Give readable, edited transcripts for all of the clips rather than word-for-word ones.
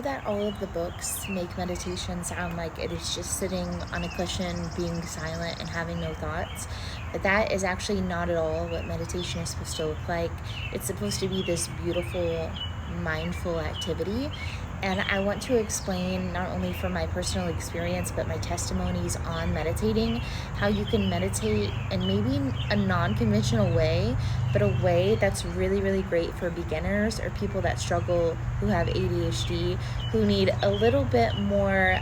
that all of the books make meditation sound like it is just sitting on a cushion, being silent, and having no thoughts. But that is actually not at all what meditation is supposed to look like. It's supposed to be this beautiful, mindful activity. And I want to explain, not only from my personal experience, but my testimonies on meditating, how you can meditate in maybe a non-conventional way, but a way that's really, really great for beginners or people that struggle, who have ADHD, who need a little bit more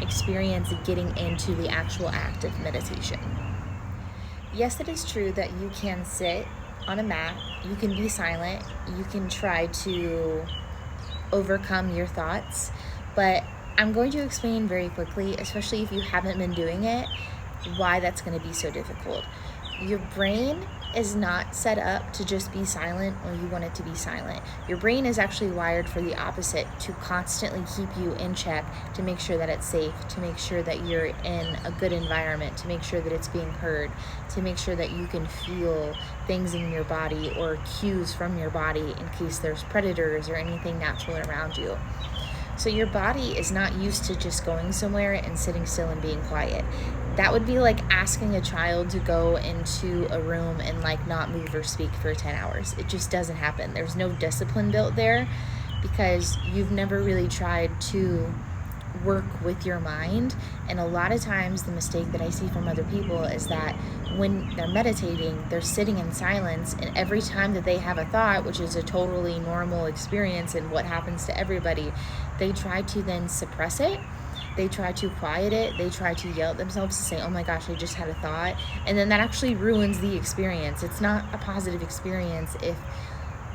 experience getting into the actual act of meditation. Yes, it is true that you can sit on a mat, you can be silent, you can try to overcome your thoughts, but I'm going to explain very quickly, especially if you haven't been doing it, why that's going to be so difficult. Your brain is not set up to just be silent when you want it to be silent. Your brain is actually wired for the opposite, to constantly keep you in check, to make sure that it's safe, to make sure that you're in a good environment, to make sure that it's being heard, to make sure that you can feel things in your body or cues from your body in case there's predators or anything natural around you. So your body is not used to just going somewhere and sitting still and being quiet. That would be like asking a child to go into a room and like not move or speak for 10 hours. It just doesn't happen. There's no discipline built there because you've never really tried to work with your mind. And a lot of times the mistake that I see from other people is that when they're meditating, they're sitting in silence, and every time that they have a thought, which is a totally normal experience and what happens to everybody, they try to then suppress it. They try to quiet it. They try to yell at themselves to say, oh my gosh, I just had a thought. And then that actually ruins the experience. It's not a positive experience if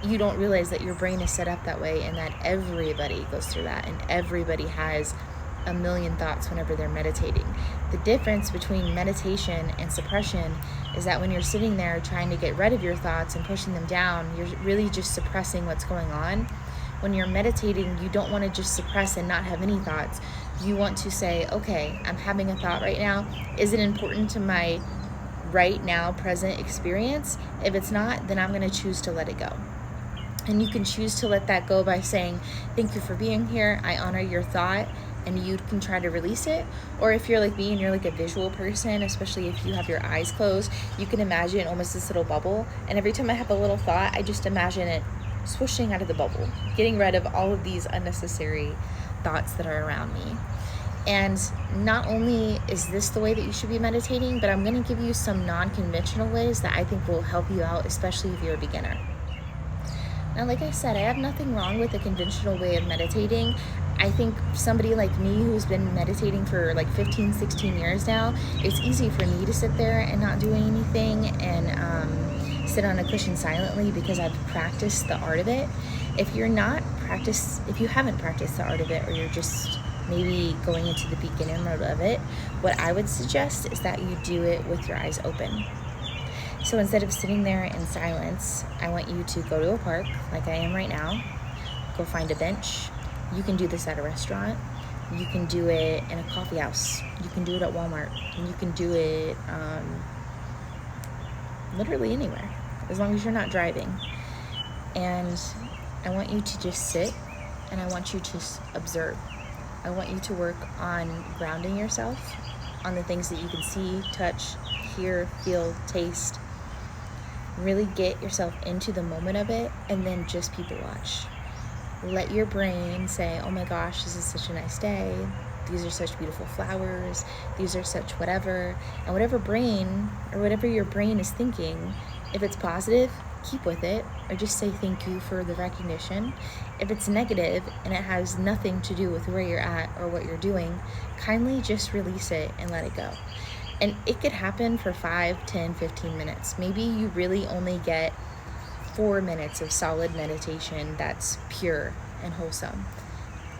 you don't realize that your brain is set up that way, and that everybody goes through that, and everybody has a million thoughts whenever they're meditating. The difference between meditation and suppression is that when you're sitting there trying to get rid of your thoughts and pushing them down, you're really just suppressing what's going on. When you're meditating, you don't want to just suppress and not have any thoughts. You want to say, okay, I'm having a thought right now. Is it important to my right now present experience? If it's not, then I'm going to choose to let it go. And you can choose to let that go by saying, thank you for being here. I honor your thought. And you can try to release it. Or if you're like me and you're like a visual person, especially if you have your eyes closed, you can imagine almost this little bubble. And every time I have a little thought, I just imagine it swooshing out of the bubble, getting rid of all of these unnecessary thoughts that are around me. And not only is this the way that you should be meditating, but I'm going to give you some non-conventional ways that I think will help you out, especially if you're a beginner. Now, like I said, I have nothing wrong with a conventional way of meditating. I think somebody like me who's been meditating for like 15, 16 years now, it's easy for me to sit there and not do anything and sit on a cushion silently because I've practiced the art of it. If you haven't practiced the art of it, or you're just maybe going into the beginner mode of it, what I would suggest is that you do it with your eyes open. So instead of sitting there in silence, I want you to go to a park like I am right now, go find a bench. You can do this at a restaurant. You can do it in a coffee house. You can do it at Walmart. And you can do it literally anywhere, as long as you're not driving. And I want you to just sit, and I want you to observe. I want you to work on grounding yourself on the things that you can see, touch, hear, feel, taste. Really get yourself into the moment of it, and then just people watch. Let your brain say, oh my gosh, this is such a nice day. These are such beautiful flowers. These are such whatever. And whatever your brain is thinking, if it's positive, keep with it, or just say thank you for the recognition. If it's negative and it has nothing to do with where you're at or what you're doing, kindly just release it and let it go. And it could happen for 5, 10, 15 minutes. Maybe you really only get 4 minutes of solid meditation that's pure and wholesome,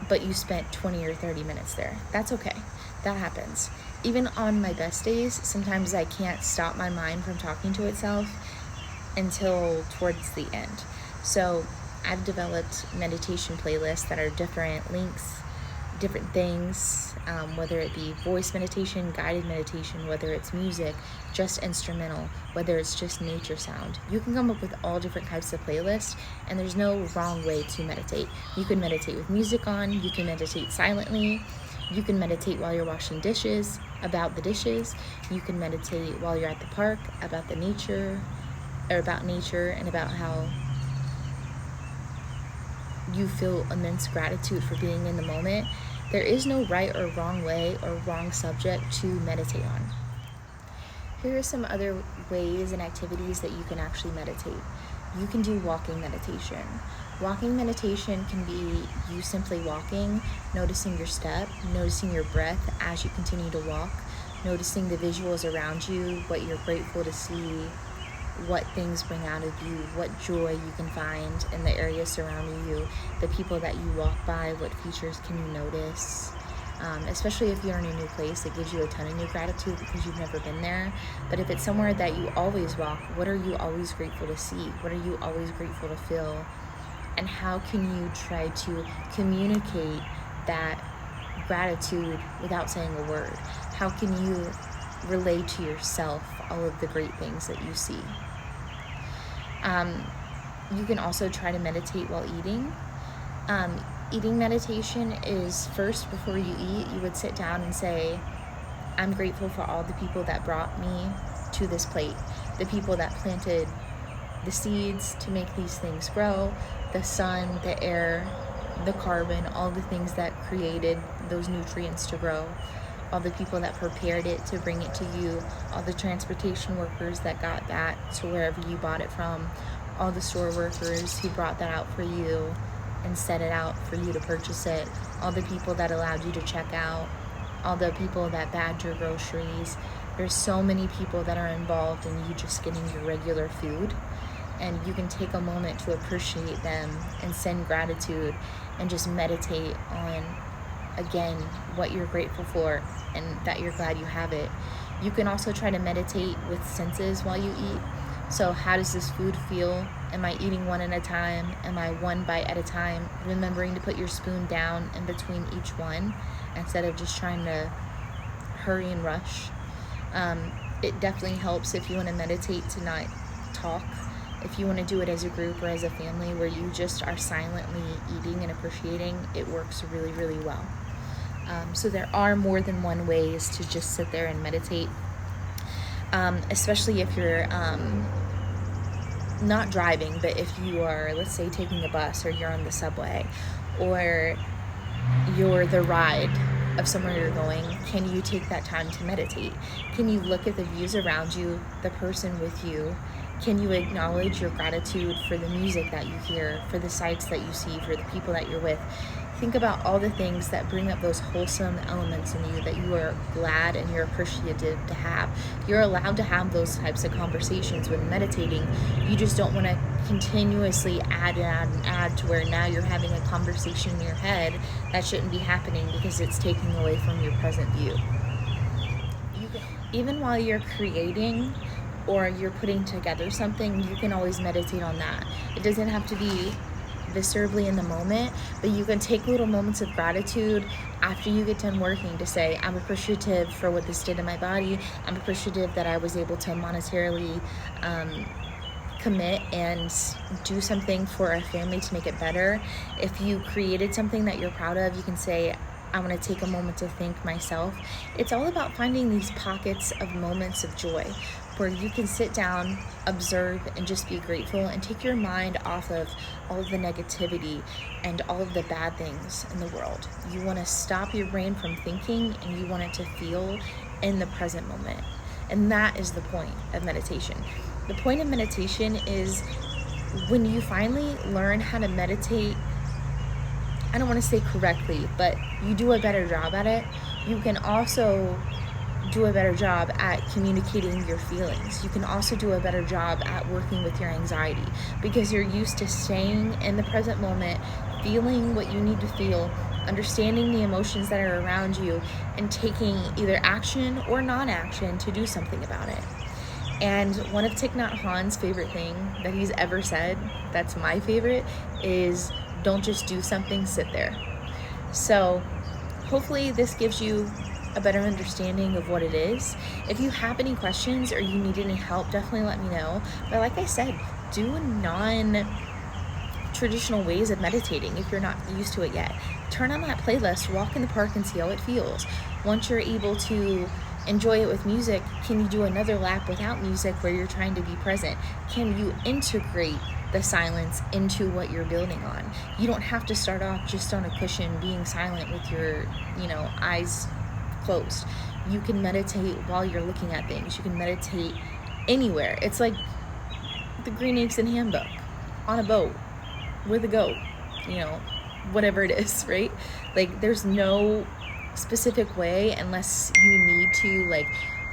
but you spent 20 or 30 minutes there. That's okay. That happens. Even on my best days, sometimes I can't stop my mind from talking to itself until towards the end. So I've developed meditation playlists that are different links different things, whether it be voice meditation, guided meditation, whether it's music, just instrumental, whether it's just nature sound. You can come up with all different types of playlists, and there's no wrong way to meditate. You can meditate with music on, you can meditate silently, you can meditate while you're washing dishes, about the dishes, you can meditate while you're at the park, about nature, and about how you feel immense gratitude for being in the moment. There is no right or wrong way or wrong subject to meditate on. Here are some other ways and activities that you can actually meditate. You can do walking meditation. Walking meditation can be you simply walking, noticing your step, noticing your breath as you continue to walk, noticing the visuals around you, what you're grateful to see, what things bring out of you, what joy you can find in the areas surrounding you, the people that you walk by, what features can you notice. Especially if you're in a new place, it gives you a ton of new gratitude because you've never been there. But if it's somewhere that you always walk, what are you always grateful to see? What are you always grateful to feel? And how can you try to communicate that gratitude without saying a word? How can you relay to yourself all of the great things that you see? You can also try to meditate while eating. Eating meditation is first, before you eat, you would sit down and say, I'm grateful for all the people that brought me to this plate, the people that planted the seeds to make these things grow, the sun, the air, the carbon, all the things that created those nutrients to grow, all the people that prepared it to bring it to you, all the transportation workers that got that to wherever you bought it from, all the store workers who brought that out for you and set it out for you to purchase it, all the people that allowed you to check out, all the people that bagged your groceries. There's so many people that are involved in you just getting your regular food, and you can take a moment to appreciate them and send gratitude and just meditate on, again, what you're grateful for and that you're glad you have it. You can also try to meditate with senses while you eat. So how does this food feel? Am I eating one at a time? Am I one bite at a time? Remembering to put your spoon down in between each one instead of just trying to hurry and rush. It definitely helps if you want to meditate to not talk. If you want to do it as a group or as a family where you just are silently eating and appreciating, it works really, really well. So there are more than one ways to just sit there and meditate, especially if you're not driving, but if you are, let's say, taking a bus or you're on the subway or you're the ride of somewhere you're going. Can you take that time to meditate? Can you look at the views around you, the person with you? Can you acknowledge your gratitude for the music that you hear, for the sights that you see, for the people that you're with? Think about all the things that bring up those wholesome elements in you that you are glad and you're appreciative to have. You're allowed to have those types of conversations when meditating. You just don't want to continuously add to where now you're having a conversation in your head that shouldn't be happening because it's taking away from your present view. Even while you're creating or you're putting together something, you can always meditate on that. It doesn't have to be viscerally in the moment, but you can take little moments of gratitude after you get done working to say, I'm appreciative for what this did in my body. I'm appreciative that I was able to monetarily commit and do something for our family to make it better. If you created something that you're proud of, you can say, I want to take a moment to thank myself. It's all about finding these pockets of moments of joy where you can sit down, observe, and just be grateful and take your mind off of all of the negativity and all of the bad things in the world. You want to stop your brain from thinking and you want it to feel in the present moment. And that is the point of meditation. The point of meditation is when you finally learn how to meditate, I don't want to say correctly, but you do a better job at it. You can also do a better job at communicating your feelings. You can also do a better job at working with your anxiety because you're used to staying in the present moment, feeling what you need to feel, understanding the emotions that are around you, and taking either action or non-action to do something about it. And one of Thich Nhat Hanh's favorite thing that he's ever said, that's my favorite, is don't just do something, sit there. So hopefully this gives you a better understanding of what it is. If you have any questions or you need any help, definitely let me know. But like I said, do non-traditional ways of meditating if you're not used to it yet. Turn on that playlist, walk in the park and see how it feels. Once you're able to enjoy it with music, can you do another lap without music where you're trying to be present? Can you integrate the silence into what you're building on? You don't have to start off just on a cushion being silent with your, eyes closed. You can meditate while you're looking at things. You can meditate anywhere. It's like the Green Eggs and Ham book, on a boat with a goat, whatever it is, right? Like, there's no specific way, unless you need to, like,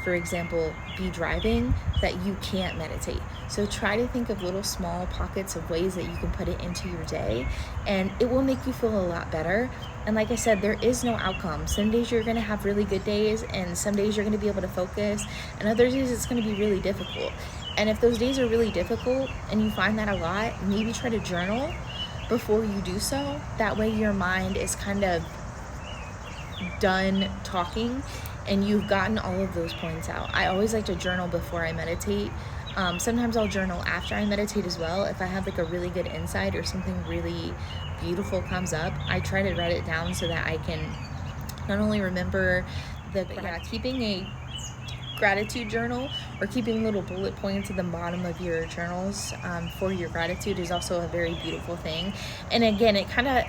for example, be driving, that you can't meditate. So try to think of little small pockets of ways that you can put it into your day, and it will make you feel a lot better. And like I said, there is no outcome. Some days you're going to have really good days, and some days you're going to be able to focus, and other days it's going to be really difficult. And if those days are really difficult and you find that a lot, maybe try to journal before you do so. That way your mind is kind of done talking and you've gotten all of those points out. I always like to journal before I meditate. Sometimes I'll journal after I meditate as well. If I have like a really good insight or something really beautiful comes up, I try to write it down so that I can not only remember keeping a gratitude journal or keeping little bullet points at the bottom of your journals for your gratitude is also a very beautiful thing. And again, it kind of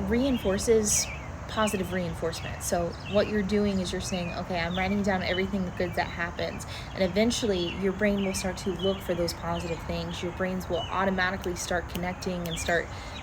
reinforces positive reinforcement. So what you're doing is you're saying, okay, I'm writing down everything good that happens, and eventually your brain will start to look for those positive things. Your brains will automatically start connecting and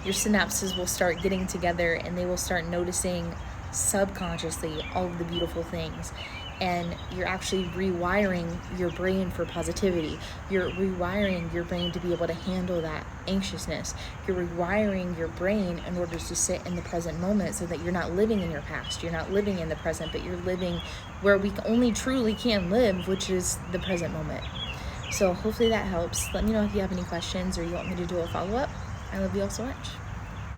your synapses will start getting together, and they will start noticing subconsciously all of the beautiful things. And you're actually rewiring your brain for positivity. You're rewiring your brain to be able to handle that anxiousness. You're rewiring your brain in order to sit in the present moment, so that you're not living in your past. You're not living in the present, but you're living where we only truly can live, which is the present moment. So hopefully that helps. Let me know if you have any questions or you want me to do a follow-up. I love you all so much.